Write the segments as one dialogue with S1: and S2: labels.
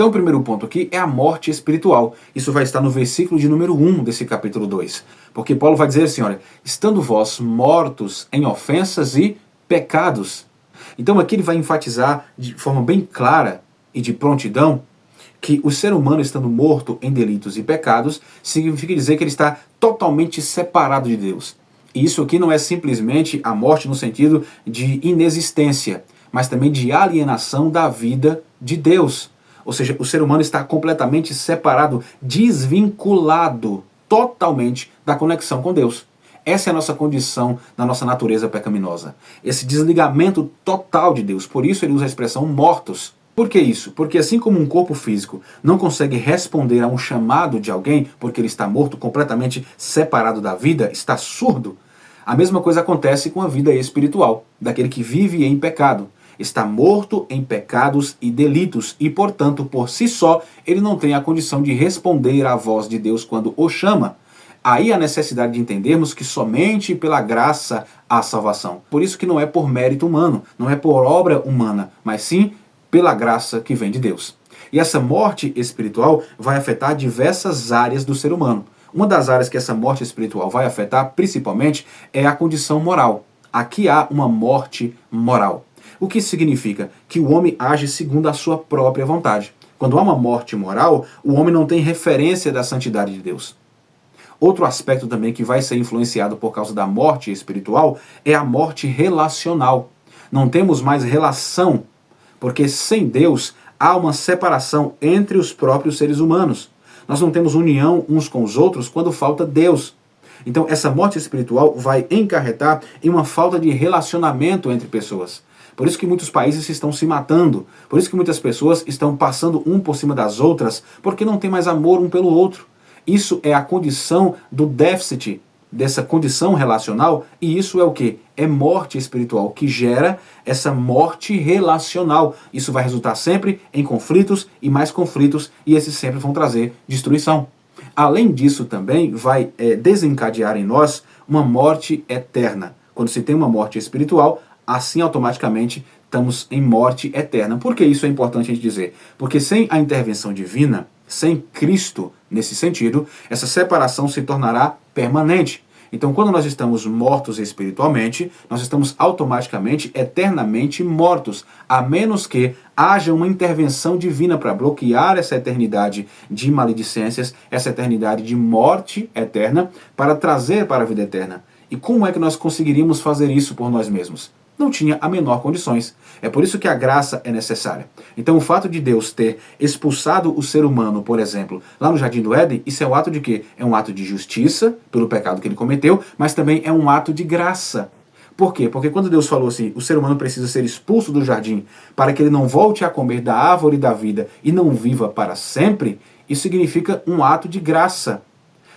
S1: Então o primeiro ponto aqui é a morte espiritual. Isso vai estar no versículo de número 1 desse capítulo 2. Porque Paulo vai dizer assim, olha, estando vós mortos em ofensas e pecados. Então aqui ele vai enfatizar de forma bem clara e de prontidão que o ser humano estando morto em delitos e pecados significa dizer que ele está totalmente separado de Deus. E isso aqui não é simplesmente a morte no sentido de inexistência, mas também de alienação da vida de Deus. Ou seja, o ser humano está completamente separado, desvinculado totalmente da conexão com Deus. Essa é a nossa condição na nossa natureza pecaminosa. Esse desligamento total de Deus. Por isso ele usa a expressão mortos. Por que isso? Porque assim como um corpo físico não consegue responder a um chamado de alguém, porque ele está morto, completamente separado da vida, está surdo, a mesma coisa acontece com a vida espiritual, daquele que vive em pecado. Está morto em pecados e delitos e, portanto, por si só, ele não tem a condição de responder à voz de Deus quando o chama. Aí a necessidade de entendermos que somente pela graça há salvação. Por isso que não é por mérito humano, não é por obra humana, mas sim pela graça que vem de Deus. E essa morte espiritual vai afetar diversas áreas do ser humano. Uma das áreas que essa morte espiritual vai afetar, principalmente, é a condição moral. Aqui há uma morte moral. O que significa? Que o homem age segundo a sua própria vontade. Quando há uma morte moral, o homem não tem referência da santidade de Deus. Outro aspecto também que vai ser influenciado por causa da morte espiritual é a morte relacional. Não temos mais relação, porque sem Deus há uma separação entre os próprios seres humanos. Nós não temos união uns com os outros quando falta Deus. Então essa morte espiritual vai encarretar em uma falta de relacionamento entre pessoas. Por isso que muitos países estão se matando. Por isso que muitas pessoas estão passando um por cima das outras, porque não tem mais amor um pelo outro. Isso é a condição do déficit dessa condição relacional, e isso é o que? É morte espiritual, que gera essa morte relacional. Isso vai resultar sempre em conflitos e mais conflitos, e esses sempre vão trazer destruição. Além disso também vai desencadear em nós uma morte eterna. Quando se tem uma morte espiritual, assim automaticamente estamos em morte eterna. Por que isso é importante a gente dizer? Porque sem a intervenção divina, sem Cristo nesse sentido, essa separação se tornará permanente. Então, quando nós estamos mortos espiritualmente, nós estamos automaticamente, eternamente mortos, a menos que haja uma intervenção divina para bloquear essa eternidade de maledicências, essa eternidade de morte eterna, para trazer para a vida eterna. E como é que nós conseguiríamos fazer isso por nós mesmos? Não tinha a menor condições. É por isso que a graça é necessária. Então o fato de Deus ter expulsado o ser humano, por exemplo, lá no Jardim do Éden, isso é um ato de quê? É um ato de justiça pelo pecado que ele cometeu, mas também é um ato de graça. Por quê? Porque quando Deus falou assim, o ser humano precisa ser expulso do jardim para que ele não volte a comer da árvore da vida e não viva para sempre, isso significa um ato de graça.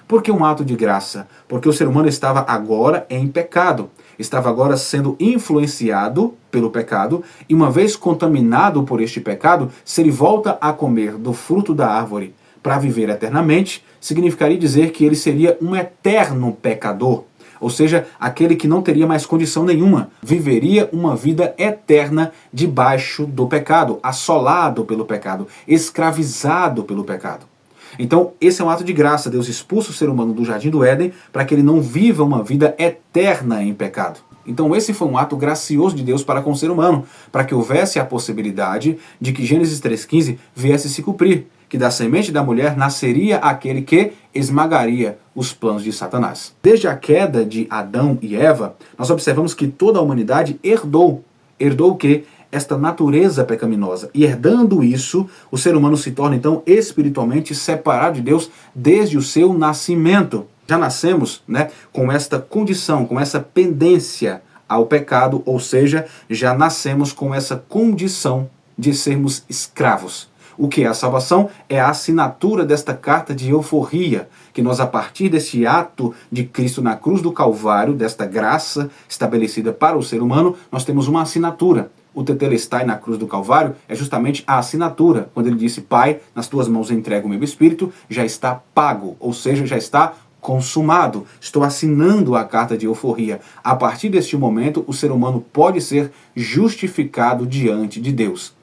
S1: Por que um ato de graça? Porque o ser humano estava agora em pecado. Estava agora sendo influenciado pelo pecado, e uma vez contaminado por este pecado, se ele volta a comer do fruto da árvore para viver eternamente, significaria dizer que ele seria um eterno pecador. Ou seja, aquele que não teria mais condição nenhuma, viveria uma vida eterna debaixo do pecado, assolado pelo pecado, escravizado pelo pecado. Então, esse é um ato de graça. Deus expulsa o ser humano do Jardim do Éden para que ele não viva uma vida eterna em pecado. Então, esse foi um ato gracioso de Deus para com o ser humano, para que houvesse a possibilidade de que Gênesis 3,15 viesse se cumprir, que da semente da mulher nasceria aquele que esmagaria os planos de Satanás. Desde a queda de Adão e Eva, nós observamos que toda a humanidade herdou. Herdou o quê? Esta natureza pecaminosa. E herdando isso, o ser humano se torna então espiritualmente separado de Deus desde o seu nascimento. Já nascemos, com esta condição, com essa pendência ao pecado, ou seja, já nascemos com essa condição de sermos escravos. O que é a salvação? É a assinatura desta carta de euforia, que nós, a partir deste ato de Cristo na cruz do Calvário, desta graça estabelecida para o ser humano, nós temos uma assinatura. O tetelestai na cruz do Calvário é justamente a assinatura. Quando ele disse, Pai, nas tuas mãos entrego o meu espírito, já está pago, ou seja, já está consumado. Estou assinando a carta de euforia. A partir deste momento, o ser humano pode ser justificado diante de Deus.